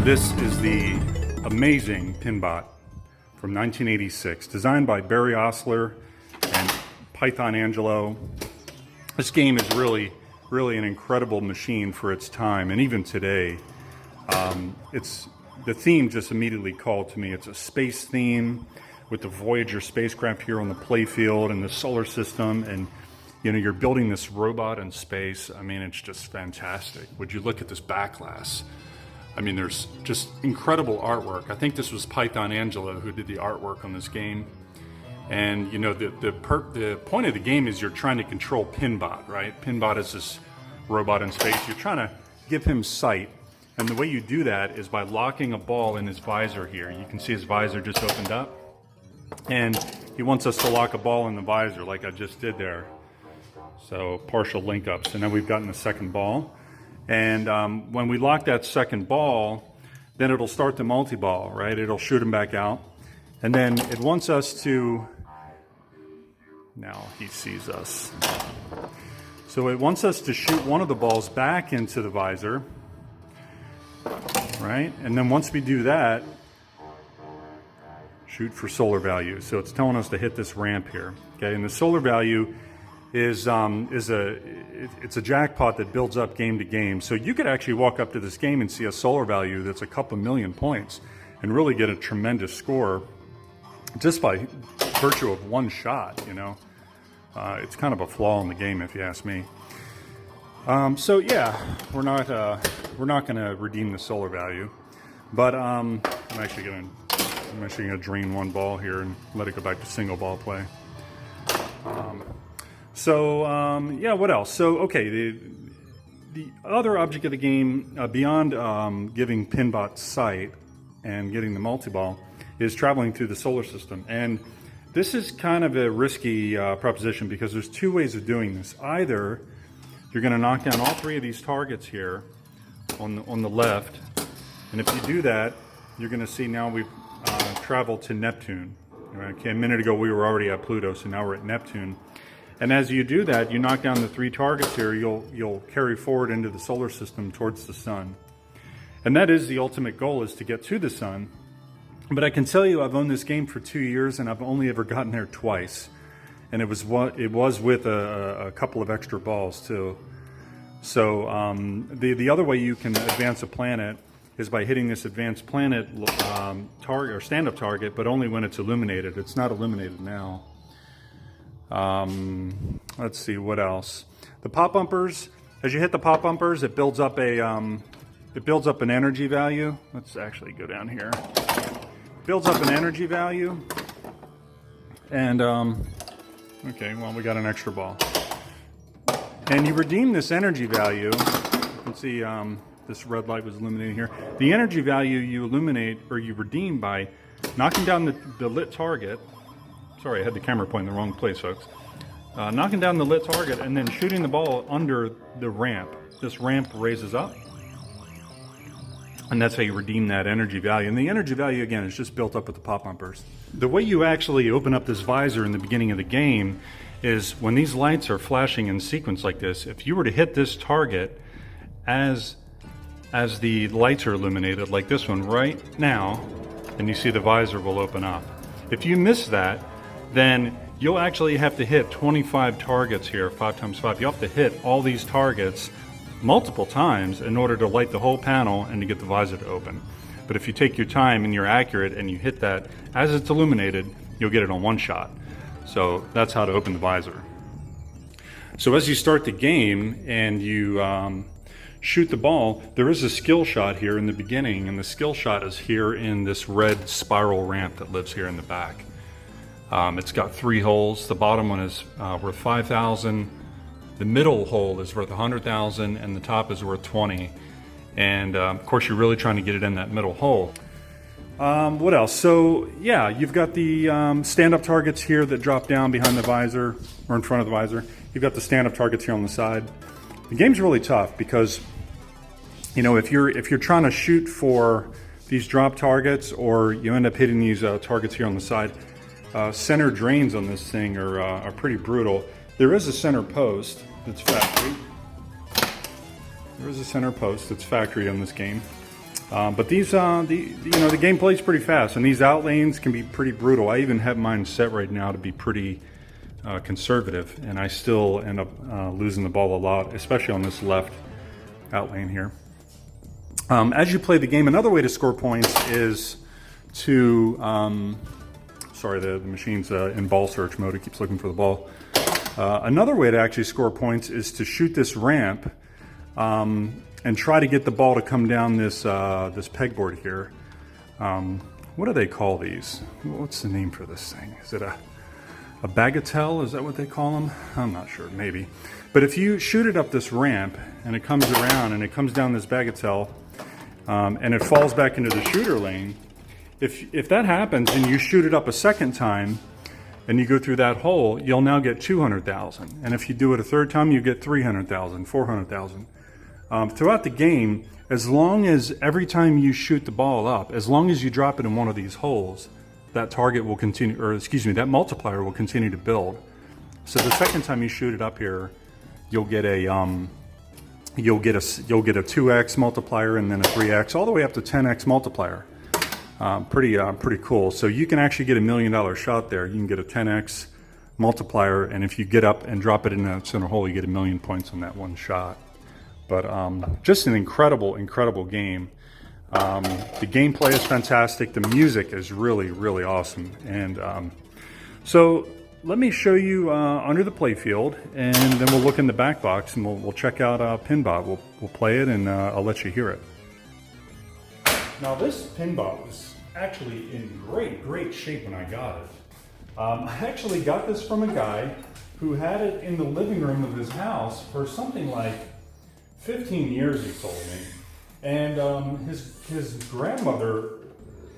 This is the amazing PinBot from 1986, designed by Barry Osler and Python Angelo. This game is really an incredible machine for its time, and even today. The theme just immediately called to me. It's a space theme with the Voyager spacecraft here on the playfield and the solar system, and you're building this robot in space. I mean, it's just fantastic. Would you look at this back glass? I mean, there's just incredible artwork. I think this was Python Angelo who did the artwork on this game. And the point of the game is you're trying to control PinBot, right? PinBot is this robot in space. You're trying to give him sight. And the way you do that is by locking a ball in his visor here. You can see his visor just opened up. And he wants us to lock a ball in the visor like I just did there. So partial link up. So now we've gotten the second ball. And when we lock that second ball, then it'll start the multi-ball, right? It'll shoot him back out. And then it wants us to, now he sees us. So it wants us to shoot one of the balls back into the visor, right? And then once we do that, shoot for solar value. So it's telling us to hit this ramp here, okay? And the solar value is it's a jackpot that builds up game to game. So you could actually walk up to this game and see a solar value that's a couple million points and really get a tremendous score just by virtue of one shot, It's kind of a flaw in the game, if you ask me. So yeah, we're not going to redeem the solar value, but I'm actually going to drain one ball here and let it go back to single ball play. Yeah, what else? So, okay, the other object of the game, beyond giving PinBot sight and getting the multi-ball, is traveling through the solar system. And this is kind of a risky proposition because there's two ways of doing this. Either you're going to knock down all three of these targets here on the left, and if you do that, you're going to see now we've traveled to Neptune. Okay, a minute ago we were already at Pluto, so now we're at Neptune. And as you do that, you knock down the three targets here, you'll carry forward into the solar system towards the sun. And that is the ultimate goal, is to get to the sun. But I can tell you, I've owned this game for 2 years, and I've only ever gotten there twice. And it was with a couple of extra balls too. So the other way you can advance a planet is by hitting this advanced planet target or stand-up target, but only when it's illuminated. It's not illuminated now. Let's see, what else? The pop bumpers. As you hit the pop bumpers, it builds up an energy value. Let's actually go down here. Builds up an energy value, and okay, well, we got an extra ball, and you redeem this energy value. You can see this red light was illuminating here. The energy value you illuminate, or you redeem, by knocking down the lit target. Sorry, I had the camera pointing in the wrong place, folks. Knocking down the lit target and then shooting the ball under the ramp. This ramp raises up, and that's how you redeem that energy value. And the energy value, again, is just built up with the pop bumpers. The way you actually open up this visor in the beginning of the game is when these lights are flashing in sequence like this, if you were to hit this target as the lights are illuminated, like this one right now, and you see the visor will open up. If you miss that, then you'll actually have to hit 25 targets here, 5 times 5. You have to hit all these targets multiple times in order to light the whole panel and to get the visor to open. But if you take your time and you're accurate and you hit that as it's illuminated, you'll get it on one shot. So that's how to open the visor. So as you start the game and you shoot the ball, there is a skill shot here in the beginning, and the skill shot is here in this red spiral ramp that lives here in the back. It's got 3 holes. The bottom one is worth 5,000. The middle hole is worth 100,000, and the top is worth 20. And of course, you're really trying to get it in that middle hole. What else? So yeah, you've got the stand-up targets here that drop down behind the visor or in front of the visor. You've got the stand-up targets here on the side. The game's really tough because, if you're trying to shoot for these drop targets, or you end up hitting these targets here on the side, center drains on this thing are pretty brutal. There is a center post that's factory. There is a center post that's factory on this game. But these, the gameplay is pretty fast, and these out lanes can be pretty brutal. I even have mine set right now to be pretty conservative, and I still end up losing the ball a lot, especially on this left out lane here. As you play the game, another way to score points is to, sorry, the machine's in ball search mode. It keeps looking for the ball. Another way to actually score points is to shoot this ramp and try to get the ball to come down this this pegboard here. What do they call these? What's the name for this thing? Is it a bagatelle? Is that what they call them? I'm not sure, maybe. But if you shoot it up this ramp and it comes around and it comes down this bagatelle and it falls back into the shooter lane, if that happens and you shoot it up a second time and you go through that hole, you'll now get 200,000. And if you do it a third time, you get 300,000, 400,000. Throughout the game, as long as every time you shoot the ball up, as long as you drop it in one of these holes, that target will continue, or excuse me, that multiplier will continue to build. So the second time you shoot it up here, you'll get a 2x multiplier and then a 3x, all the way up to 10x multiplier. Pretty cool. So you can actually get $1 million shot there. You can get a 10x multiplier, and if you get up and drop it in that center hole, you get 1 million points on that one shot. But just an incredible game. The gameplay is fantastic. The music is really awesome. And so let me show you under the playfield, and then we'll look in the back box and we'll check out PinBot. We'll play it, and I'll let you hear it. Now this PinBot was actually in great shape when I got it. I actually got this from a guy who had it in the living room of his house for something like 15 years, he told me. And his grandmother,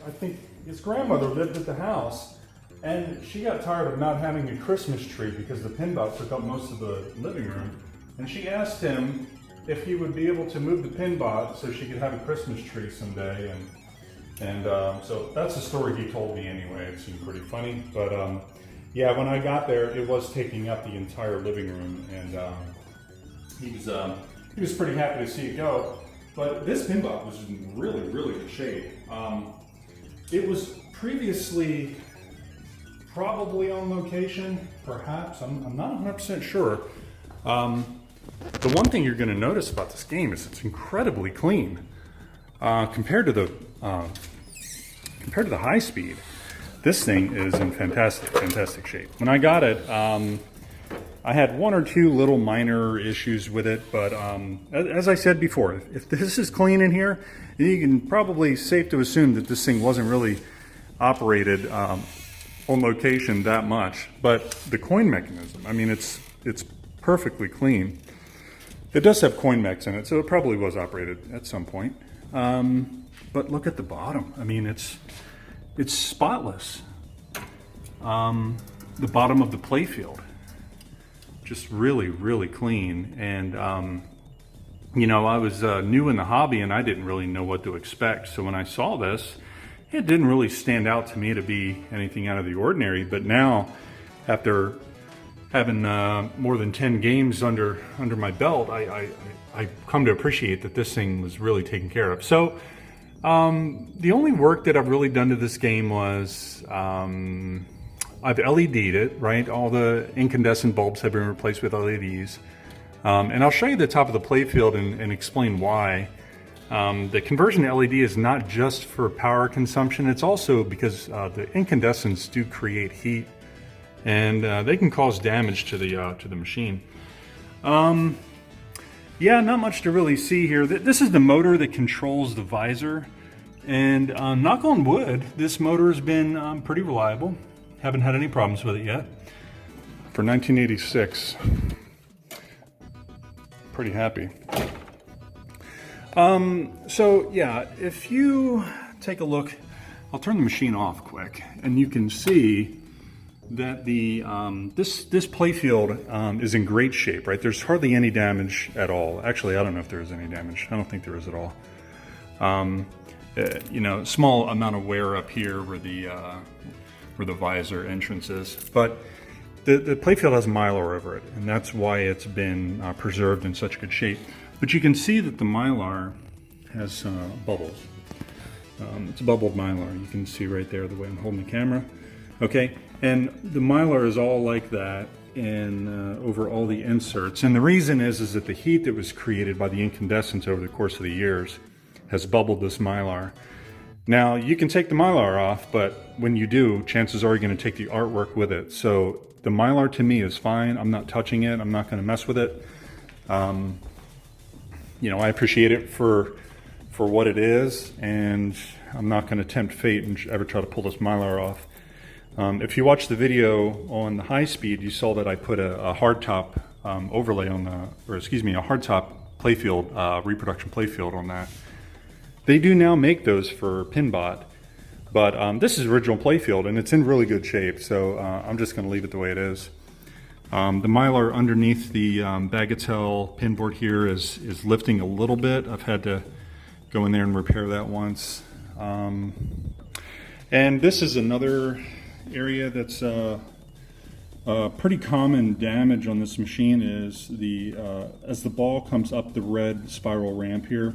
I think his grandmother lived at the house, and she got tired of not having a Christmas tree because the PinBot took up most of the living room. And she asked him if he would be able to move the PinBot so she could have a Christmas tree someday. And so that's the story he told me anyway. It seemed pretty funny. But yeah, when I got there, it was taking up the entire living room, and he was pretty happy to see it go. But this PinBot was in really good shape. It was previously probably on location, perhaps. I'm not 100% sure. The one thing you're going to notice about this game is it's incredibly clean compared to the high speed. This thing is in fantastic shape. When I got it, I had one or two little minor issues with it, but as I said before, if this is clean in here, you can probably safe to assume that this thing wasn't really operated on location that much. But the coin mechanism, I mean, it's perfectly clean. It does have coin mechs in it, so it probably was operated at some point. But look at the bottom. I mean, it's spotless. The bottom of the playfield, just really clean. And you know, I was new in the hobby and I didn't really know what to expect. So when I saw this, it didn't really stand out to me to be anything out of the ordinary. But now, after having more than 10 games under my belt, I come to appreciate that this thing was really taken care of. So the only work that I've really done to this game was I've LED'd it, right? All the incandescent bulbs have been replaced with LEDs. And I'll show you the top of the playfield and explain why. The conversion to LED is not just for power consumption, it's also because the incandescents do create heat, and they can cause damage to the machine. Yeah, not much to really see here. This is the motor that controls the visor, and knock on wood, this motor has been pretty reliable. Haven't had any problems with it yet. For 1986, pretty happy. So yeah, if you take a look, I'll turn the machine off quick, and you can see that the this playfield is in great shape, right? There's hardly any damage at all. Actually, I don't know if there is any damage. I don't think there is at all. You know, small amount of wear up here where the visor entrance is, but the playfield has Mylar over it, and that's why it's been preserved in such good shape. But you can see that the Mylar has bubbles. It's a bubbled Mylar. You can see right there the way I'm holding the camera. Okay, and the Mylar is all like that and over all the inserts. And the reason is that the heat that was created by the incandescence over the course of the years has bubbled this Mylar. Now, you can take the Mylar off, but when you do, chances are you're going to take the artwork with it. So the Mylar to me is fine. I'm not touching it. I'm not going to mess with it. You know, I appreciate it for what it is, and I'm not going to tempt fate and ever try to pull this Mylar off. If you watched the video on the high speed, you saw that I put a hardtop overlay on the, or excuse me, a hardtop playfield, reproduction playfield on that. They do now make those for PinBot, but this is original playfield and it's in really good shape, so I'm just going to leave it the way it is. The Mylar underneath the Bagatelle pin board here is lifting a little bit. I've had to go in there and repair that once. And this is another area that's pretty common damage on this machine is the as the ball comes up the red spiral ramp here,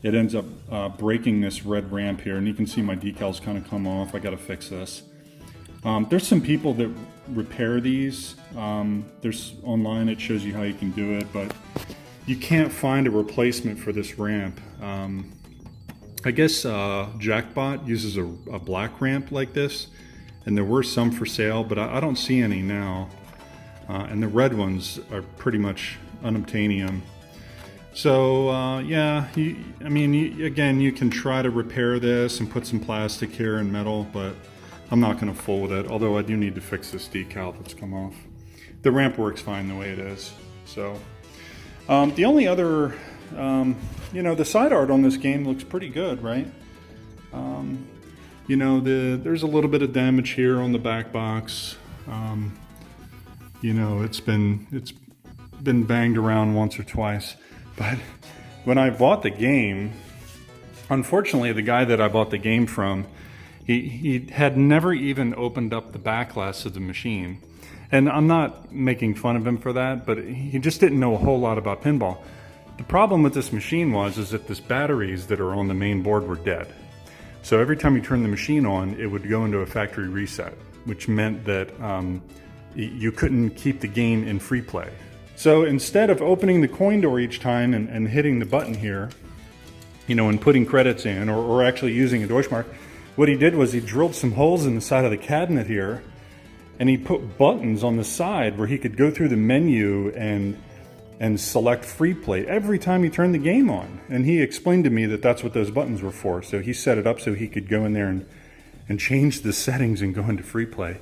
it ends up breaking this red ramp here, and you can see my decals kind of come off. I got to fix this. There's some people that repair these. There's online, it shows you how you can do it, but you can't find a replacement for this ramp. I guess Jackbot uses a black ramp like this, and there were some for sale, but I don't see any now. And the red ones are pretty much unobtainium. So yeah, again, you can try to repair this and put some plastic here and metal, but I'm not going to fool with it, although I do need to fix this decal that's come off. The ramp works fine the way it is. So the only other, you know, the side art on this game looks pretty good, right? You know, there's a little bit of damage here on the back box. You know, it's been banged around once or twice. But when I bought the game, unfortunately, the guy that I bought the game from, he had never even opened up the back glass of the machine. And I'm not making fun of him for that, but he just didn't know a whole lot about pinball. The problem with this machine is that the batteries that are on the main board were dead. So every time you turn the machine on, it would go into a factory reset, which meant that you couldn't keep the game in free play. So instead of opening the coin door each time and hitting the button here, you know, and putting credits in, or actually using a Deutschmark, what he did was he drilled some holes in the side of the cabinet here, and he put buttons on the side where he could go through the menu and select free play every time he turned the game on. And he explained to me that that's what those buttons were for. So he set it up so he could go in there and change the settings and go into free play,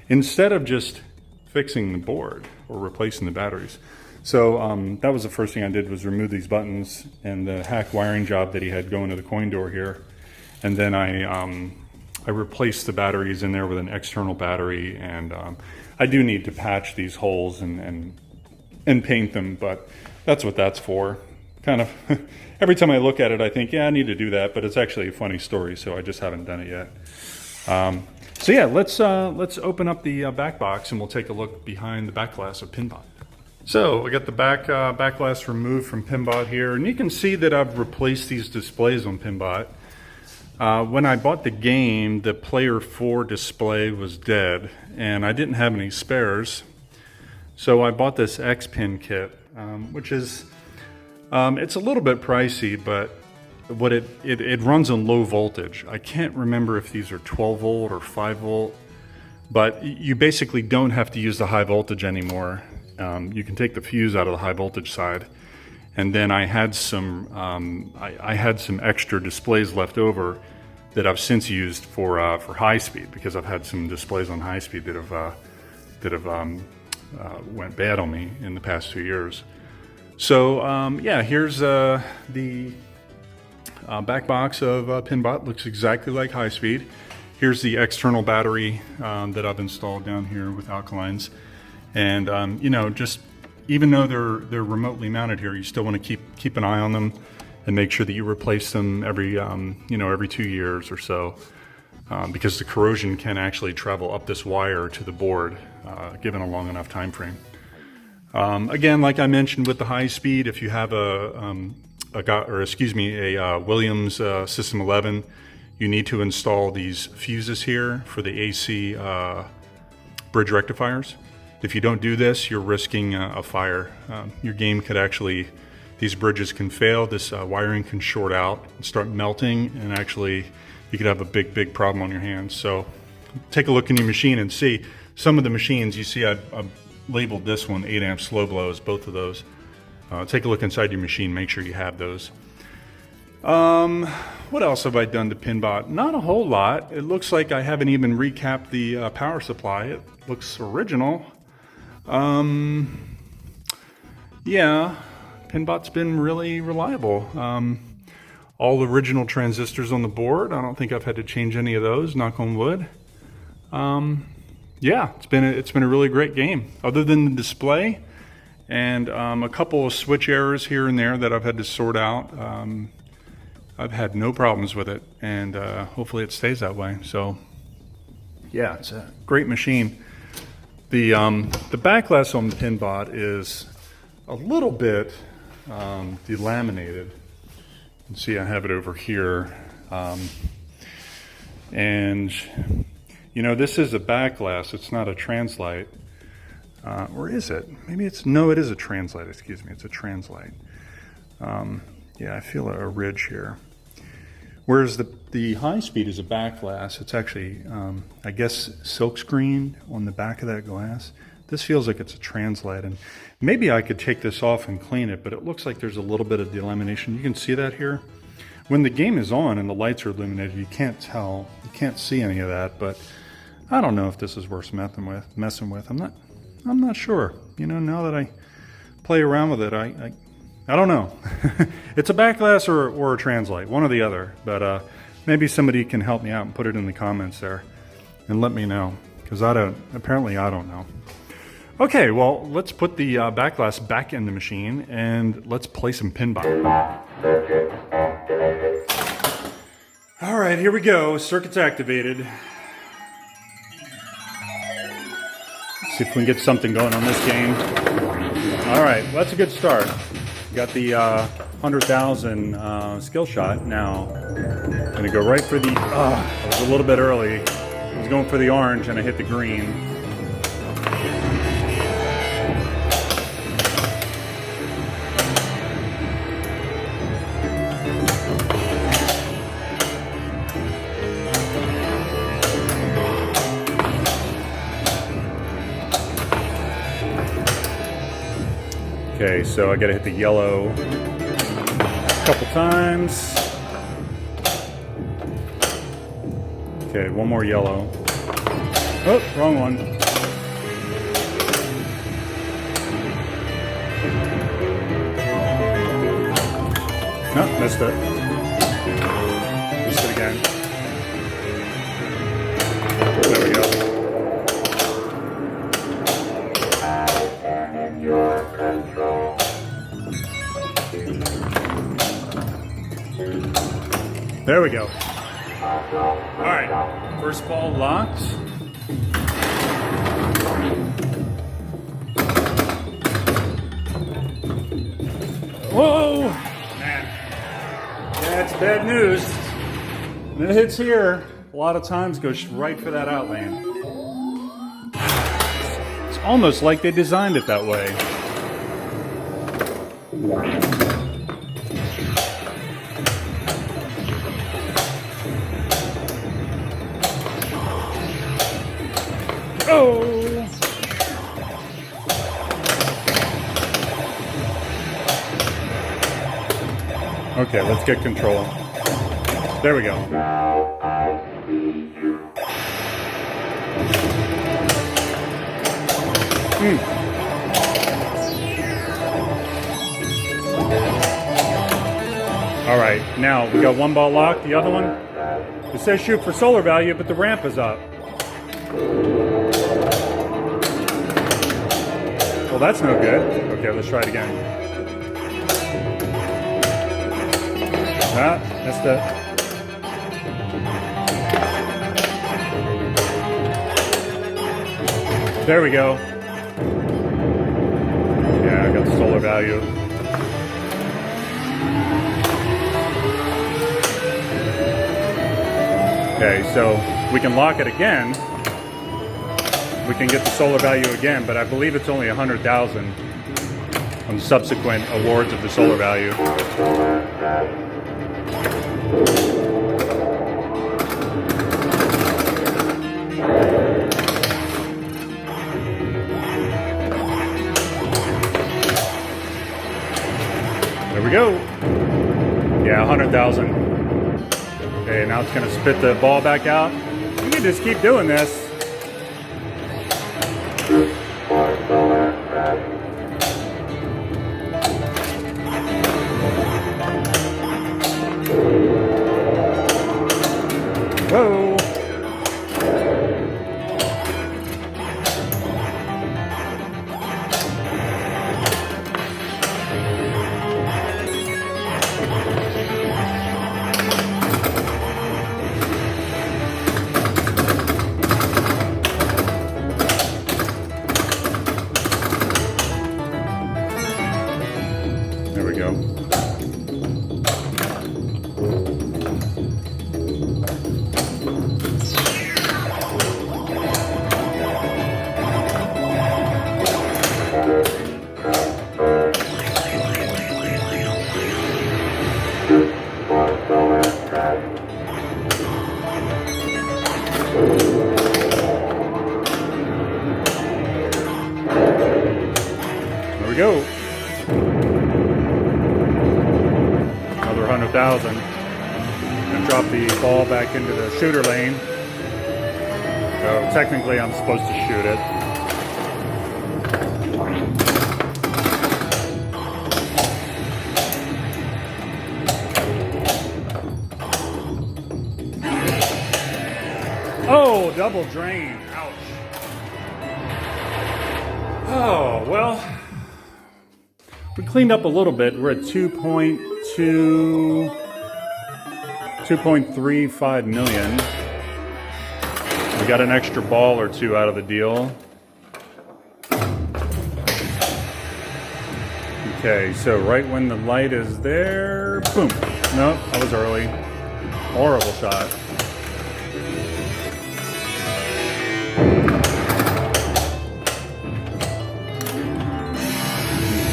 instead of just fixing the board or replacing the batteries. So that was the first thing I did, was remove these buttons and the hack wiring job that he had going to the coin door here. And then I replaced the batteries in there with an external battery, and I do need to patch these holes and paint them, but that's what that's for. Kind of every time I look at it, I think, yeah, I need to do that, but it's actually a funny story, so I just haven't done it yet. So yeah, let's open up the back box and we'll take a look behind the back glass of PinBot. So I got the back glass removed from PinBot here, and you can see that I've replaced these displays on PinBot. When I bought the game, the Player 4 display was dead, and I didn't have any spares. So I bought this X-Pin kit, which is, it's a little bit pricey, but what it runs on low voltage. I can't remember if these are 12 volt or 5 volt, but you basically don't have to use the high voltage anymore. You can take the fuse out of the high voltage side. And then I had some I had some extra displays left over that I've since used for high speed, because I've had some displays on high speed that have went bad on me in the past 2 years. So yeah, here's the back box of PinBot. Looks exactly like high speed. Here's the external battery that I've installed down here with alkalines, and you know, just even though they're remotely mounted here, you still want to keep an eye on them and make sure that you replace them every you know, every 2 years or so, because the corrosion can actually travel up this wire to the board given a long enough time frame. Again, like I mentioned with the high speed, if you have a Williams System 11, you need to install these fuses here for the AC bridge rectifiers. If you don't do this, you're risking a fire. Your game could actually, these bridges can fail, this wiring can short out and start melting, and actually you could have a big problem on your hands. So take a look in your machine and see. Some of the machines, you see I've labeled this one 8 amp slow blows, both of those. Take a look inside your machine, make sure you have those. What else have I done to PinBot? Not a whole lot. It looks like I haven't even recapped the power supply. It looks original. Yeah, PinBot's been really reliable. All original transistors on the board. I don't think I've had to change any of those, knock on wood. Yeah, it's been a really great game. Other than the display and a couple of switch errors here and there that I've had to sort out, I've had no problems with it, and hopefully it stays that way. So yeah, it's a great machine. The backlash on the PinBot is a little bit delaminated. You can see I have it over here, and you know, this is a backlash, it's not a translite. Or is it? Maybe it's, no, it is a translite, excuse me, it's a translite. Yeah, I feel a ridge here. Whereas the high speed is a back glass. It's actually, I guess, silkscreen on the back of that glass. This feels like it's a translite, and maybe I could take this off and clean it, but it looks like there's a little bit of delamination. You can see that here. When the game is on and the lights are illuminated, you can't tell, you can't see any of that, but I don't know if this is worth messing with. I'm not sure. You know, now that I play around with it, I don't know. It's a back glass or a translite, one or the other. But maybe somebody can help me out and put it in the comments there and let me know, because apparently I don't know. Okay, well, let's put the back glass back in the machine and let's play some PinBot. All right, here we go. Circuit's activated. Let's see if we can get something going on this game. All right, well, that's a good start. Got the 100,000 skill shot. Now I'm gonna go right for the, I was a little bit early. I was going for the orange and I hit the green. Okay, so I gotta hit the yellow a couple times. Okay, one more yellow. Oh, wrong one. No, missed it. Missed it again. There we go. There we go. All right, first ball locked. Whoa, man. That's bad news. When it hits here, a lot of times goes right for that outlane. It's almost like they designed it that way. Oh! Okay, let's get control. There we go. All right, now we got one ball locked. The other one, it says shoot for solar value, but the ramp is up. Well, that's no good. Okay, let's try it again. Ah, missed it. There we go. Yeah, I got the solar value. Okay, so we can lock it again. We can get the solar value again, but I believe it's only 100,000 on subsequent awards of the solar value. There we go. Yeah, 100,000. Okay, now it's gonna spit the ball back out. You can just keep doing this. Whoa. There we go. There we go. Another 100,000. And drop the ball back into the shooter lane. So technically I'm supposed to shoot it. Oh, double drain. Ouch. Oh, well, we cleaned up a little bit. We're at 2.35 million. We got an extra ball or two out of the deal. Okay, so right when the light is there, boom. Nope, that was early. Horrible shot.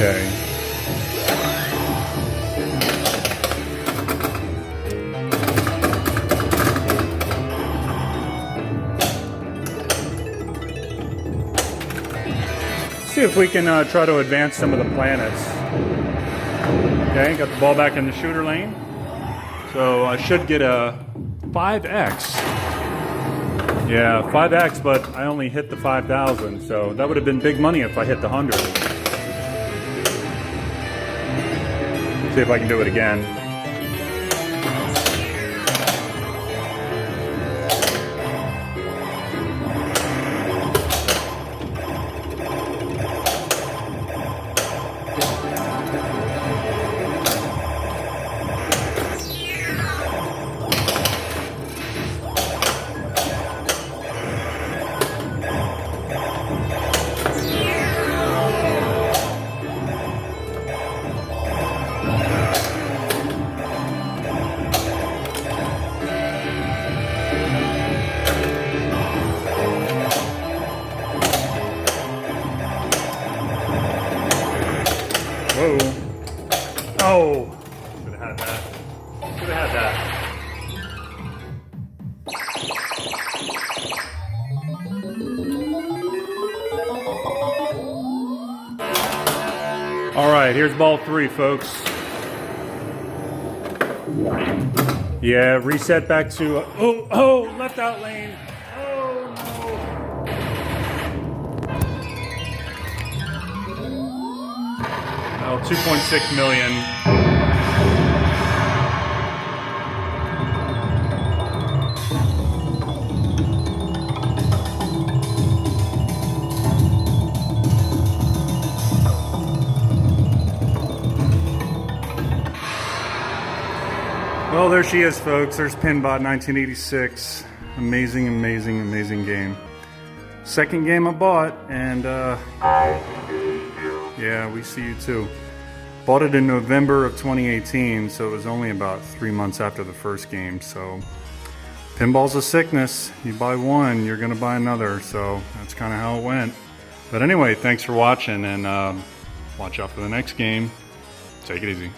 Okay. See if we can try to advance some of the planets. Okay, got the ball back in the shooter lane. So I should get a 5x. Yeah, 5x, but I only hit the 5,000, so that would have been big money if I hit the 100. See if I can do it again. Whoa. Oh. Should have had that. Should have had that. All right, here's ball 3, folks. Yeah, reset back to, left out lane. Oh, no. 2.6 million. Well, there she is, folks. There's PinBot 1986. Amazing, amazing, amazing game. Second game I bought, and yeah, we see you too. Bought it in November of 2018, so it was only about 3 months after the first game. So Pinball's a sickness. You buy one, you're going to buy another. So that's kind of how it went. But anyway, thanks for watching, and watch out for the next game. Take it easy.